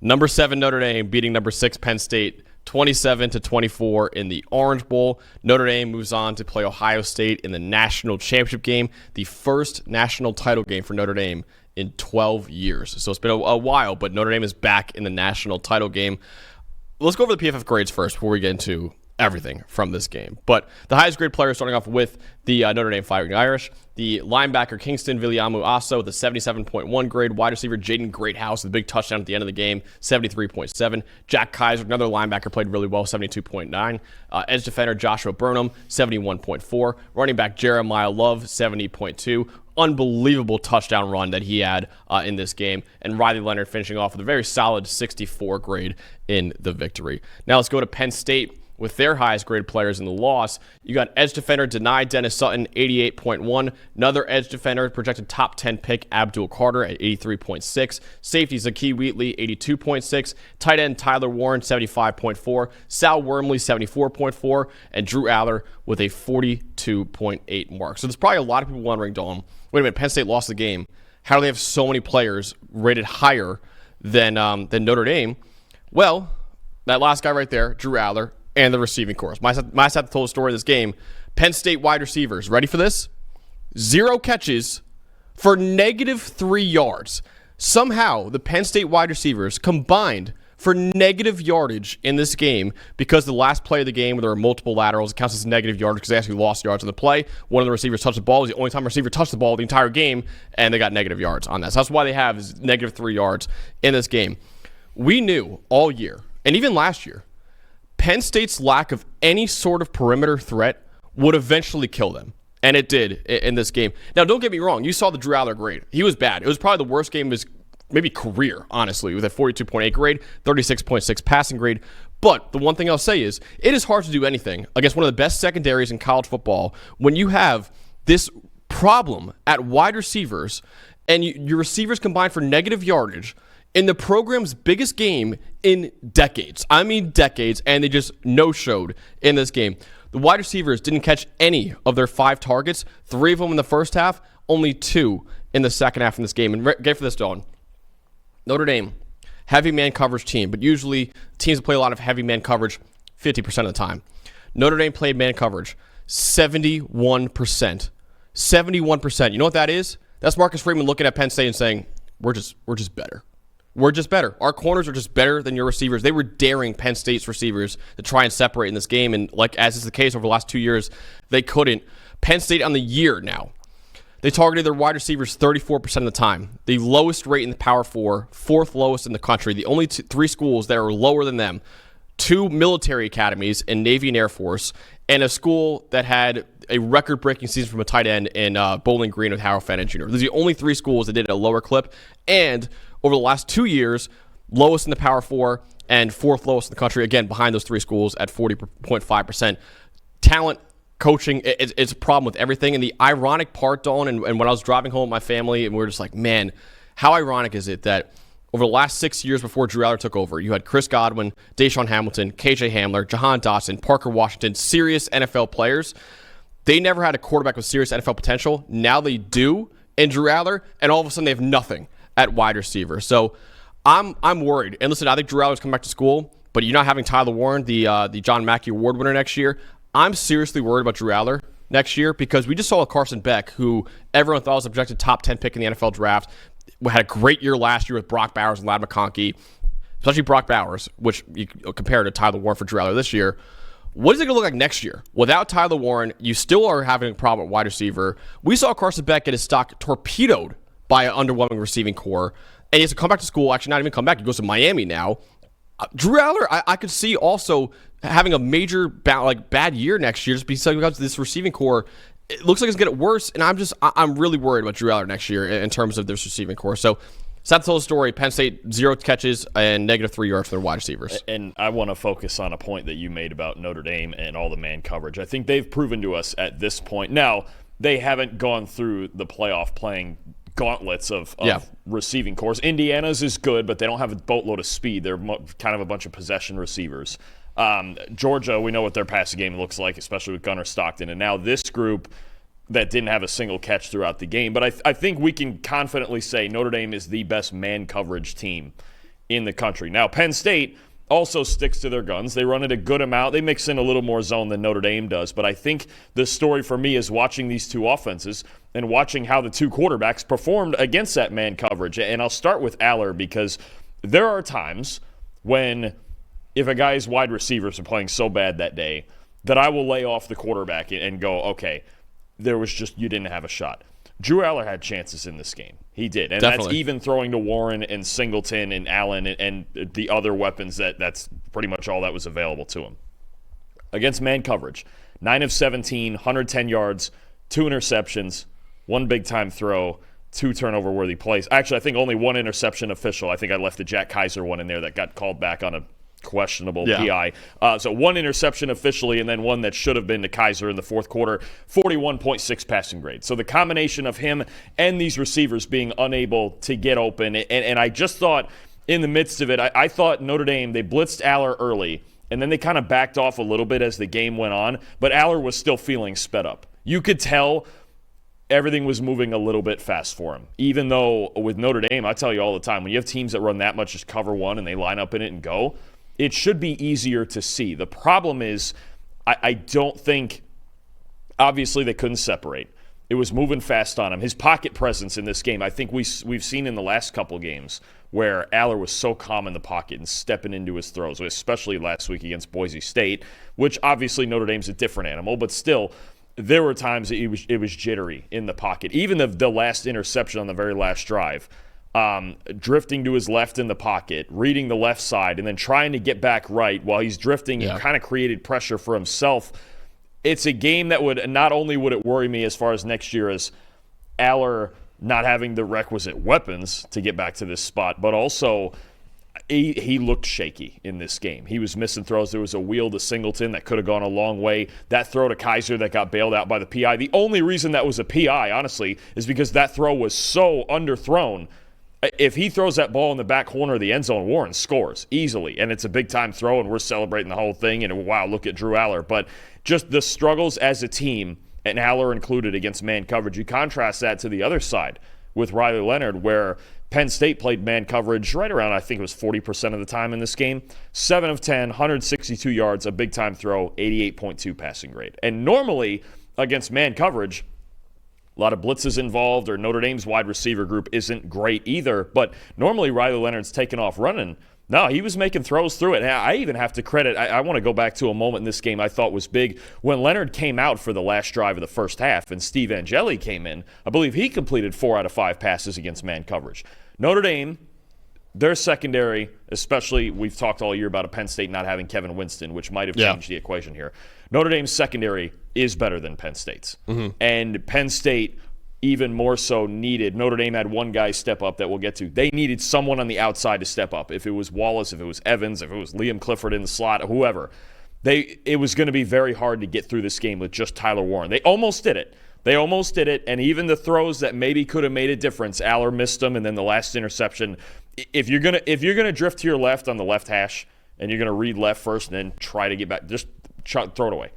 Number 7 Notre Dame beating number 6 Penn State 27-24 in the Orange Bowl. Notre Dame moves on to play Ohio State in the national championship game, the first national title game for Notre Dame in 12 years. So it's been a while, but Notre Dame is back in the national title game. Let's go over the PFF grades first before we get into everything from this game. But the highest grade player starting off with the Notre Dame Fighting Irish, the linebacker Kingston Viliamu-Asa with a 77.1 grade, wide receiver Jaden Greathouse with a big touchdown at the end of the game, 73.7. Jack Kaiser, another linebacker, played really well, 72.9. Edge defender Joshua Burnham, 71.4. Running back Jeremiah Love, 70.2. Unbelievable touchdown run that he had in this game. And Riley Leonard finishing off with a very solid 64 grade in the victory. Now let's go to Penn State with their highest grade players in the loss. You got edge defender Deni Dennis Sutton, 88.1. Another edge defender, projected top 10 pick, Abdul Carter at 83.6. Safety Zakee Wheatley, 82.6. Tight end Tyler Warren, 75.4. Sal Wormley, 74.4. And Drew Allar with a 42.8 mark. So there's probably a lot of people wondering, Dawn, wait a minute, Penn State lost the game. How do they have so many players rated higher than Notre Dame? Well, that last guy right there, Drew Allar, and the receiving corps. My side told the story of this game. Penn State wide receivers, ready for this? 0 catches for -3 yards. Somehow, the Penn State wide receivers combined for negative yardage in this game because the last play of the game where there were multiple laterals, it counts as negative yardage because they actually lost yards on the play. One of the receivers touched the ball. It was the only time a receiver touched the ball the entire game, and they got negative yards on that. So that's why they have is -3 yards in this game. We knew all year, and even last year, Penn State's lack of any sort of perimeter threat would eventually kill them. And it did in this game. Now, don't get me wrong. You saw the Drew Allar grade. He was bad. It was probably the worst game of his maybe career, honestly, with a 42.8 grade, 36.6 passing grade. But the one thing I'll say is it is hard to do anything against one of the best secondaries in college football when you have this problem at wide receivers and your receivers combined for negative yardage in the program's biggest game in decades. I mean decades, and they just no-showed in this game. The wide receivers didn't catch any of their 5 targets, 3 of them in the first half, only 2 in the second half in this game. And get for this, Dawn. Notre Dame, heavy man coverage team, but usually teams play a lot of heavy man coverage 50% of the time. Notre Dame played man coverage 71%. 71%. You know what that is? That's Marcus Freeman looking at Penn State and saying, we're just better. We're just better. Our corners are just better than your receivers. They were daring Penn State's receivers to try and separate in this game. And like as is the case over the last 2 years, they couldn't. Penn State on the year now, they targeted their wide receivers 34% of the time. The lowest rate in the Power 4, 4th lowest in the country. The only 3 schools that are lower than them, 2 military academies in Navy and Air Force, and a school that had a record-breaking season from a tight end in Bowling Green with Harold Fenton Jr. Those are the only 3 schools that did it at a lower clip. And over the last 2 years, lowest in the Power 4 and 4th lowest in the country, again, behind those 3 schools at 40.5%. Talent, coaching, it's a problem with everything. And the ironic part, Dawn, and when I was driving home with my family, and we were just like, man, how ironic is it that over the last 6 years before Drew Allar took over, you had Chris Godwin, Deshaun Hamilton, KJ Hamler, Jahan Dotson, Parker Washington, serious NFL players. They never had a quarterback with serious NFL potential. Now they do in Drew Allar, and all of a sudden they have nothing at wide receiver. So I'm worried. And listen, I think Drew Allar's coming back to school, but you're not having Tyler Warren, the John Mackey Award winner next year. I'm seriously worried about Drew Allar next year because we just saw Carson Beck, who everyone thought was a projected top 10 pick in the NFL draft. We had a great year last year with Brock Bowers and Ladd McConkey, especially Brock Bowers, which you compare to Tyler Warren for Drew Allar this year. What is it going to look like next year? Without Tyler Warren, you still are having a problem at wide receiver. We saw Carson Beck get his stock torpedoed by an underwhelming receiving core, and he has to come back to school. Actually, not even come back. He goes to Miami now. Drew Allar, I could see also having a major bad year next year just because this receiving core. It looks like it's going to get worse, and I'm really worried about Drew Allar next year in terms of this receiving core. So, sad to tell the story. Penn State, 0 catches and -3 yards for their wide receivers. And I want to focus on a point that you made about Notre Dame and all the man coverage. I think they've proven to us at this point. Now, they haven't gone through the playoff playing gauntlets of receiving cores. Indiana's is good, but they don't have a boatload of speed. They're kind of a bunch of possession receivers. Georgia, we know what their passing game looks like, especially with Gunnar Stockton. And now this group that didn't have a single catch throughout the game. But I think we can confidently say Notre Dame is the best man coverage team in the country. Now, Penn State also sticks to their guns. They run it a good amount. They mix in a little more zone than Notre Dame does. But I think the story for me is watching these two offenses and watching how the two quarterbacks performed against that man coverage. And I'll start with Allar because there are times when if a guy's wide receivers are playing so bad that day that I will lay off the quarterback and go, okay, there was just, you didn't have a shot. Drew Allar had chances in this game. He did. And Definitely. That's even throwing to Warren and Singleton and Allen and the other weapons that's pretty much all that was available to him. Against man coverage, 9 of 17, 110 yards, 2 interceptions, 1 big-time throw, 2 turnover-worthy plays. Actually, I think only 1 interception official. I think I left the Jack Kaiser one in there that got called back on a questionable PI. So 1 interception officially and then 1 that should have been to Kaiser in the fourth quarter, 41.6 passing grade. So the combination of him and these receivers being unable to get open, and I just thought in the midst of it, I thought Notre Dame, they blitzed Allar early, and then they kind of backed off a little bit as the game went on, but Allar was still feeling sped up. You could tell everything was moving a little bit fast for him. Even though with Notre Dame, I tell you all the time, when you have teams that run that much as cover one and they line up in it and go, it should be easier to see. The problem is I don't think, obviously they couldn't separate. It was moving fast on him. His pocket presence in this game, I think we've seen in the last couple games where Allar was so calm in the pocket and stepping into his throws, especially last week against Boise State, which obviously Notre Dame's a different animal, but still, there were times that it was jittery in the pocket. Even the last interception on the very last drive, drifting to his left in the pocket, reading the left side, and then trying to get back right while he's drifting and kind of created pressure for himself. It's a game that would not only would it worry me as far as next year as Allar not having the requisite weapons to get back to this spot, but also he looked shaky in this game. He was missing throws. There was a wheel to Singleton that could have gone a long way. That throw to Kaiser that got bailed out by the PI. The only reason that was a PI, honestly, is because that throw was so underthrown. If he throws that ball in the back corner of the end zone, Warren scores easily. And it's a big-time throw, and we're celebrating the whole thing. And, wow, look at Drew Allar. But just the struggles as a team, and Allar included against man coverage, you contrast that to the other side with Riley Leonard, where Penn State played man coverage right around, I think it was 40% of the time in this game. 7 of 10, 162 yards, a big-time throw, 88.2 passing grade. And normally, against man coverage, a lot of blitzes involved, or Notre Dame's wide receiver group isn't great either. But normally Riley Leonard's taken off running. No, he was making throws through it. And I even have to credit, I want to go back to a moment in this game I thought was big. When Leonard came out for the last drive of the first half and Steve Angeli came in, I believe he completed 4 out of 5 passes against man coverage. Notre Dame, their secondary, especially we've talked all year about a Penn State not having Kevin Winston, which might have changed the equation here. Notre Dame's secondary is better than Penn State's. And Penn State even more so needed. Notre Dame had one guy step up that we'll get to. They needed someone on the outside to step up. If it was Wallace, if it was Evans, if it was Liam Clifford in the slot, whoever. It was going to be very hard to get through this game with just Tyler Warren. They almost did it. And even the throws that maybe could have made a difference, Allar missed them, and then the last interception. If you're gonna drift to your left on the left hash and you're gonna read left first and then try to get back, just throw it away.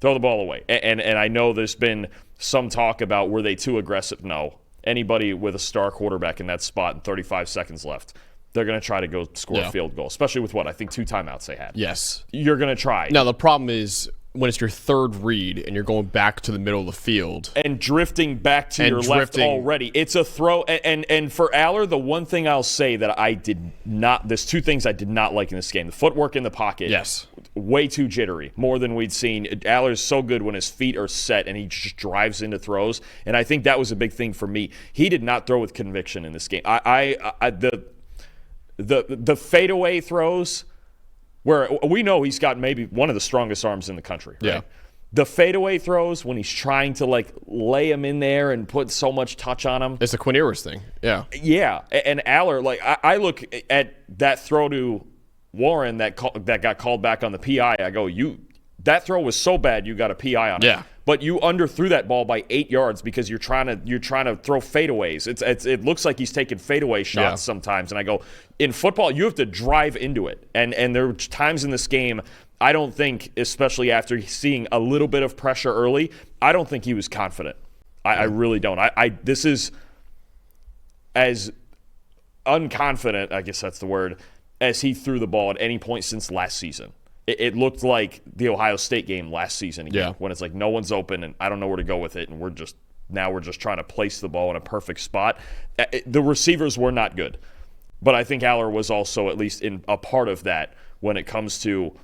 Throw the ball away. And I know there's been some talk about were they too aggressive? No. Anybody with a star quarterback in that spot and 35 seconds left, they're going to try to go score a field goal, especially with I think 2 timeouts they had. Yes. You're going to try. Now, the problem is when it's your third read and you're going back to the middle of the field. And drifting back to your left already. It's a throw. And for Allar, the one thing I'll say that I did not – there's 2 things I did not like in this game. The footwork in the pocket. Yes. Way too jittery, more than we'd seen. Allar's so good when his feet are set and he just drives into throws. And I think that was a big thing for me. He did not throw with conviction in this game. The fadeaway throws – where we know he's got maybe one of the strongest arms in the country. Right? Yeah. The fadeaway throws when he's trying to lay him in there and put so much touch on him. It's a Quinn Ewers thing. Yeah. Yeah. And Allar, I look at that throw to Warren that got called back on the PI. I go, that throw was so bad you got a PI on it. Yeah. But you underthrew that ball by 8 yards because you're trying to throw fadeaways. It looks like he's taking fadeaway shots sometimes. And I go, in football, you have to drive into it. And there were times in this game, I don't think, especially after seeing a little bit of pressure early, I don't think he was confident. I really don't. This is as unconfident, I guess that's the word, as he threw the ball at any point since last season. It looked like the Ohio State game last season again, when it's like no one's open and I don't know where to go with it, and we're just trying to place the ball in a perfect spot. The receivers were not good, but I think Allar was also at least in a part of that when it comes to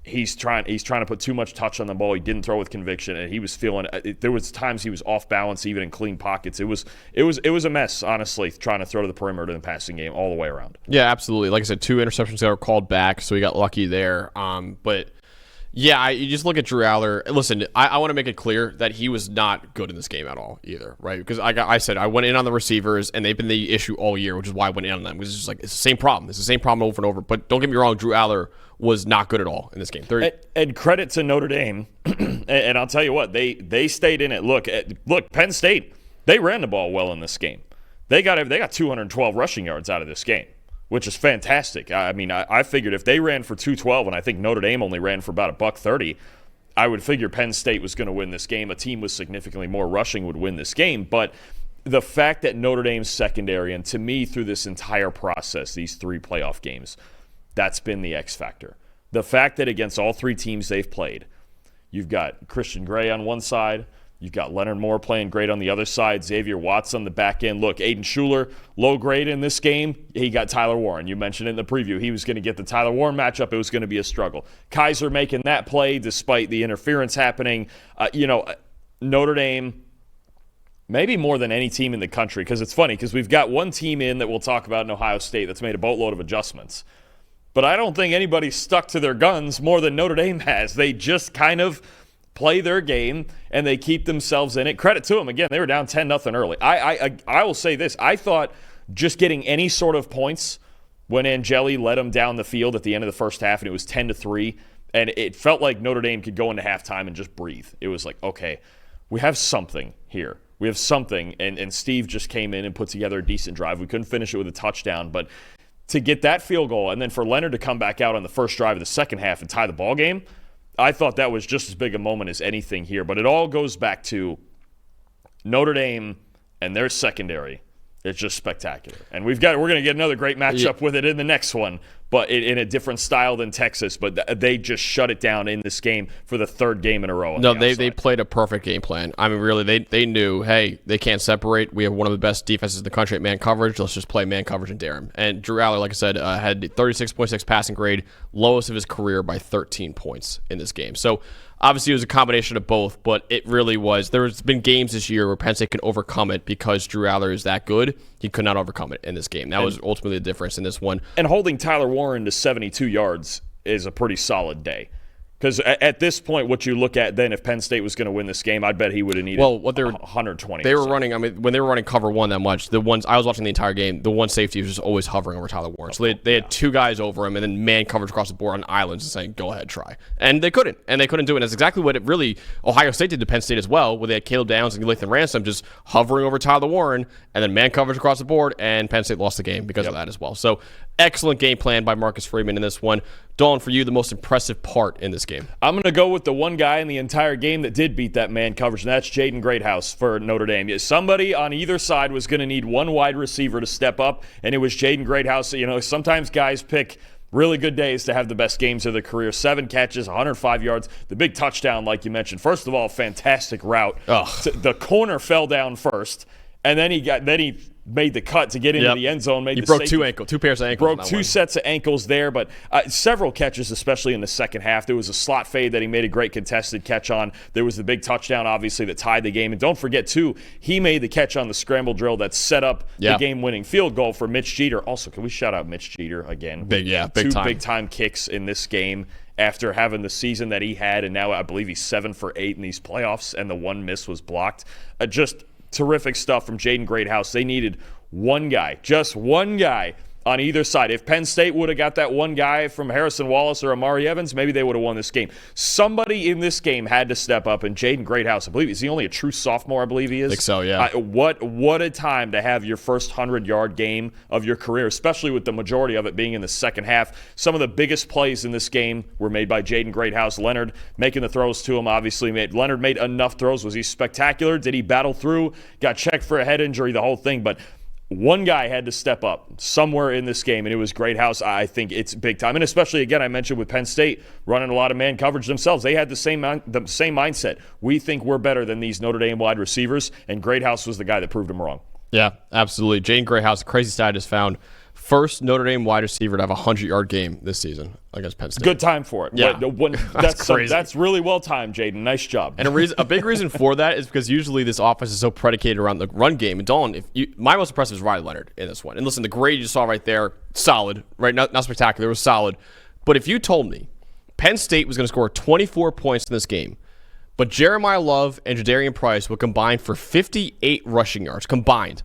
he's trying to put too much touch on the ball. He didn't throw with conviction, and he was feeling there was times he was off balance even in clean pockets. It was a mess, honestly, trying to throw to the perimeter in the passing game all the way around. Yeah, absolutely. Like I said, 2 interceptions that were called back, so he got lucky there. But yeah, you just look at Drew Allar. Listen, I want to make it clear that he was not good in this game at all either, right? Because I said I went in on the receivers, and they've been the issue all year, which is why I went in on them. Because it's just like it's the same problem. It's the same problem over and over. But don't get me wrong, Drew Allar was not good at all in this game. And credit to Notre Dame, and I'll tell you what, they stayed in it. Look, Penn State, they ran the ball well in this game. They got 212 rushing yards out of this game, which is fantastic. I mean, I figured if they ran for 212, and I think Notre Dame only ran for about $130, I would figure Penn State was going to win this game. A team with significantly more rushing would win this game. But the fact that Notre Dame's secondary, and to me through this entire process, these 3 playoff games, that's been the X factor. The fact that against all 3 teams they've played, you've got Christian Gray on one side, you've got Leonard Moore playing great on the other side, Xavier Watts on the back end. Look, Aiden Schuler, low grade in this game. He got Tyler Warren. You mentioned it in the preview. He was going to get the Tyler Warren matchup. It was going to be a struggle. Kaiser making that play despite the interference happening. Notre Dame, maybe more than any team in the country, because it's funny because we've got one team in that we'll talk about in Ohio State that's made a boatload of adjustments. But I don't think anybody's stuck to their guns more than Notre Dame has. They just kind of play their game, and they keep themselves in it. Credit to them. Again, they were down 10-0 early. I will say this. I thought just getting any sort of points when Angeli led them down the field at the end of the first half, and it was 10-3, and it felt like Notre Dame could go into halftime and just breathe. It was like, okay, we have something here. We have something, and Steve just came in and put together a decent drive. We couldn't finish it with a touchdown, but to get that field goal and then for Leonard to come back out on the first drive of the second half and tie the ball game, I thought that was just as big a moment as anything here. But it all goes back to Notre Dame and their secondary. It's just spectacular. And we're going to get another great matchup with it in the next one, but in a different style than Texas. But they just shut it down in this game for the 3rd game in a row. No, they played a perfect game plan. I mean, really, they knew, hey, they can't separate. We have one of the best defenses in the country at man coverage. Let's just play man coverage and dare him. And Drew Allar, like I said, had 36.6 passing grade, lowest of his career by 13 points in this game. So obviously, it was a combination of both, but it really was. There's been games this year where Penn State can overcome it because Drew Allar is that good. He could not overcome it in this game. That was ultimately the difference in this one. And holding Tyler Warren to 72 yards is a pretty solid day. Because at this point, what you look at then, if Penn State was going to win this game, I'd bet he would have needed 120. They were running. I mean, when they were running cover 1 that much, the ones I was watching the entire game, the one safety was just always hovering over Tyler Warren. So they had 2 guys over him, and then man coverage across the board on islands and saying, "Go ahead, try." And they couldn't do it. And that's exactly what Ohio State did to Penn State as well, where they had Caleb Downs and Lathan Ransom just hovering over Tyler Warren, and then man coverage across the board, and Penn State lost the game because of that as well. So excellent game plan by Marcus Freeman in this one. Dawn, for you, the most impressive part in this game? I'm going to go with the one guy in the entire game that did beat that man coverage, and that's Jaden Greathouse for Notre Dame. Somebody on either side was going to need one wide receiver to step up, and it was Jaden Greathouse. Sometimes guys pick really good days to have the best games of their career. 7 catches, 105 yards, the big touchdown, like you mentioned. First of all, fantastic route. The corner fell down first, and then he made the cut to get into the end zone. He broke 2 pairs of ankles. Broke 2 sets of ankles there, but several catches, especially in the second half. There was a slot fade that he made a great contested catch on. There was the big touchdown, obviously, that tied the game. And don't forget, too, he made the catch on the scramble drill that set up the game-winning field goal for Mitch Jeter. Also, can we shout out Mitch Jeter again? Big 2 time. big-time kicks in this game after having the season that he had, and now I believe he's 7 for 8 in these playoffs, and the one miss was blocked. Just terrific stuff from Jaden Greathouse. They needed one guy, just one guy on either side. If Penn State would have got that one guy from Harrison Wallace or Amari Evans, maybe they would have won this game. Somebody in this game had to step up, and Jaden Greathouse, I believe, is he only a true sophomore, I believe he is? I think so, yeah. What a time to have your first 100-yard game of your career, especially with the majority of it being in the second half. Some of the biggest plays in this game were made by Jaden Greathouse. Leonard making the throws to him, obviously. Leonard made enough throws. Was he spectacular? Did he battle through? Got checked for a head injury, the whole thing, but one guy had to step up somewhere in this game, and it was Greathouse. I think it's big time. And especially, again, I mentioned with Penn State running a lot of man coverage themselves. They had the same mindset. We think we're better than these Notre Dame wide receivers, and Greathouse was the guy that proved them wrong. Yeah, absolutely. Jaden Greathouse, crazy stat I just found. First Notre Dame wide receiver to have a 100-yard game this season against Penn State. Good time for it. Yeah. That's crazy. That's really well timed, Jaden. Nice job. And a big reason for that is because usually this offense is so predicated around the run game. And Dalton, my most impressive is Riley Leonard in this one. And listen, the grade you saw right there, solid, right? Not spectacular, it was solid. But if you told me Penn State was going to score 24 points in this game, but Jeremiah Love and Jadarian Price would combine for 58 rushing yards combined,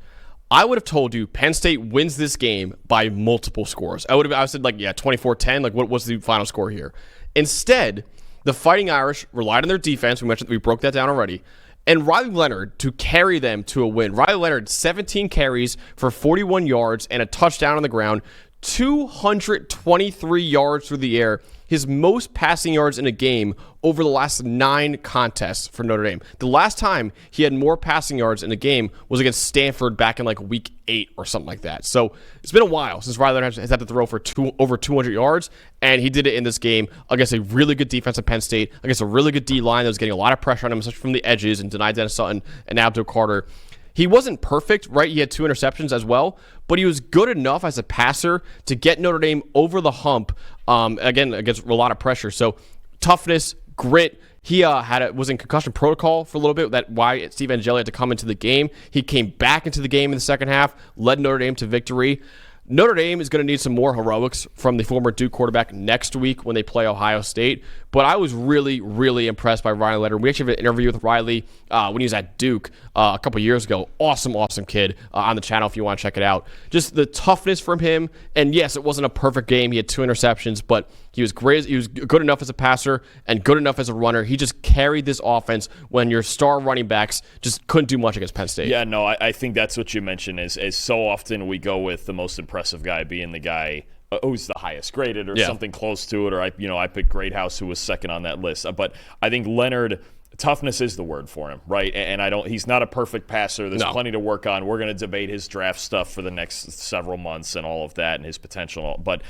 I would have told you Penn State wins this game by multiple scores. I said 24-10. Like, what was the final score here? Instead, the Fighting Irish relied on their defense. We broke that down already. And Riley Leonard to carry them to a win. Riley Leonard, 17 carries for 41 yards and a touchdown on the ground, 223 yards through the air. His most passing yards in a game over the last 9 contests for Notre Dame. The last time he had more passing yards in a game was against Stanford back in week 8 or something like that. So it's been a while since Riley Leonard has had to throw for over 200 yards, and he did it in this game against a really good defense at Penn State, against a really good D-line that was getting a lot of pressure on him, especially from the edges, and denied Dennis Sutton and Abdul Carter. He wasn't perfect, right? He had 2 interceptions as well, but he was good enough as a passer to get Notre Dame over the hump, again, against a lot of pressure. So toughness, grit. He was in concussion protocol for a little bit. That's why Steve Angeli had to come into the game. He came back into the game in the second half, led Notre Dame to victory. Notre Dame is going to need some more heroics from the former Duke quarterback next week when they play Ohio State. But I was really, really impressed by Riley Leonard. We actually have an interview with Riley when he was at Duke a couple years ago. Awesome kid on the channel if you want to check it out. Just the toughness from him. And yes, it wasn't a perfect game. He had 2 interceptions, but he was great. He was good enough as a passer and good enough as a runner. He just carried this offense when your star running backs just couldn't do much against Penn State. Yeah, no, I think that's what you mentioned is so often we go with the most impressive guy being the guy who's the highest graded or something close to it, or I picked Greathouse, who was second on that list. But I think Leonard, toughness is the word for him, right? And he's not a perfect passer. There's plenty to work on. We're going to debate his draft stuff for the next several months and all of that and his potential. But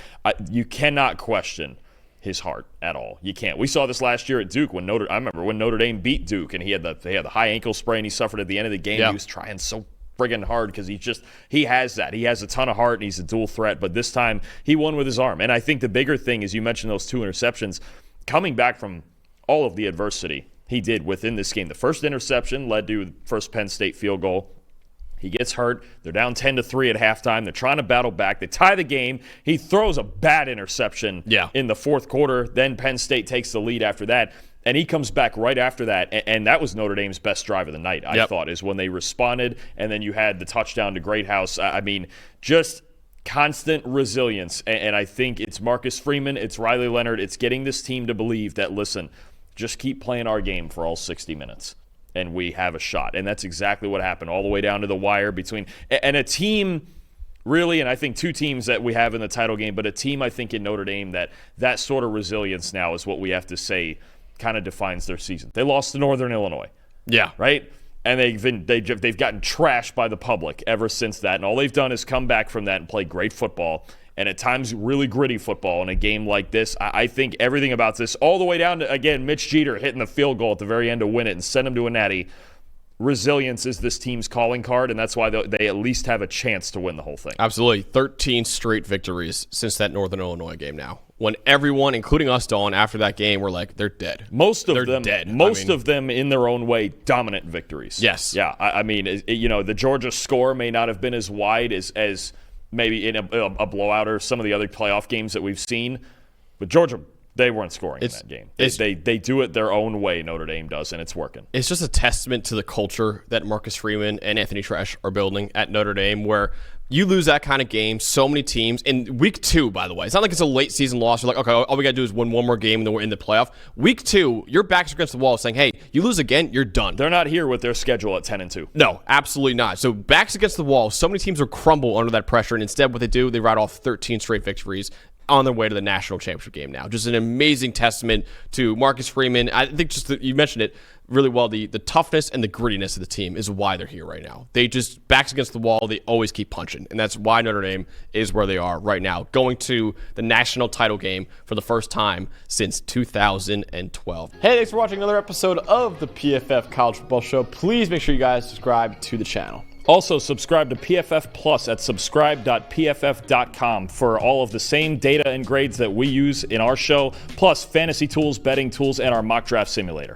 you cannot question his heart at all. You can't. We saw this last year at Duke I remember when Notre Dame beat Duke and they had the high ankle sprain he suffered at the end of the game. He was trying so friggin' hard because he has that. He has a ton of heart and he's a dual threat, but this time he won with his arm. And I think the bigger thing is you mentioned those 2 interceptions, coming back from all of the adversity he did within this game. The first interception led to the first Penn State field goal. He gets hurt. They're down 10-3 at halftime. They're trying to battle back. They tie the game. He throws a bad interception in the fourth quarter. Then Penn State takes the lead after that. And he comes back right after that, and that was Notre Dame's best drive of the night, I thought, is when they responded, and then you had the touchdown to Greathouse. I mean, just constant resilience, and I think it's Marcus Freeman, it's Riley Leonard, it's getting this team to believe that, listen, just keep playing our game for all 60 minutes, and we have a shot. And that's exactly what happened, all the way down to the wire between – and a team – really, and I think 2 teams that we have in the title game, but a team, I think, in Notre Dame that sort of resilience now is what we have to say – kind of defines their season. They lost to Northern Illinois. Yeah. Right? And they've gotten trashed by the public ever since that. And all they've done is come back from that and play great football. And at times, really gritty football in a game like this. I think everything about this, all the way down to, again, Mitch Jeter hitting the field goal at the very end to win it and send them to a natty. Resilience is this team's calling card, and that's why they at least have a chance to win the whole thing. Absolutely. 13 straight victories since that Northern Illinois game now. When everyone, including us, Dawn, after that game, were like, they're dead. Most of them in their own way, dominant victories. Yes. Yeah, I mean, the Georgia score may not have been as wide as maybe in a blowout or some of the other playoff games that we've seen, but Georgia, they weren't scoring in that game. They do it their own way, Notre Dame does, and it's working. It's just a testament to the culture that Marcus Freeman and Anthony Tresh are building at Notre Dame, where you lose that kind of game, so many teams. In week 2, by the way, it's not like it's a late season loss. You're like, okay, all we got to do is win one more game and then we're in the playoff. Week 2, your back's against the wall saying, hey, you lose again, you're done. They're not here with their schedule at 10-2. No, absolutely not. So backs against the wall, so many teams will crumble under that pressure, and instead what they do, they ride off 13 straight victories. on their way to the national championship game now. Just an amazing testament to Marcus Freeman. I think you mentioned it really well. The toughness and the grittiness of the team is why they're here right now. They just, backs against the wall, they always keep punching. And that's why Notre Dame is where they are right now, going to the national title game for the first time since 2012. Hey, thanks for watching another episode of the PFF College Football Show. Please make sure you guys subscribe to the channel. Also, subscribe to PFF Plus at subscribe.pff.com for all of the same data and grades that we use in our show, plus fantasy tools, betting tools, and our mock draft simulator.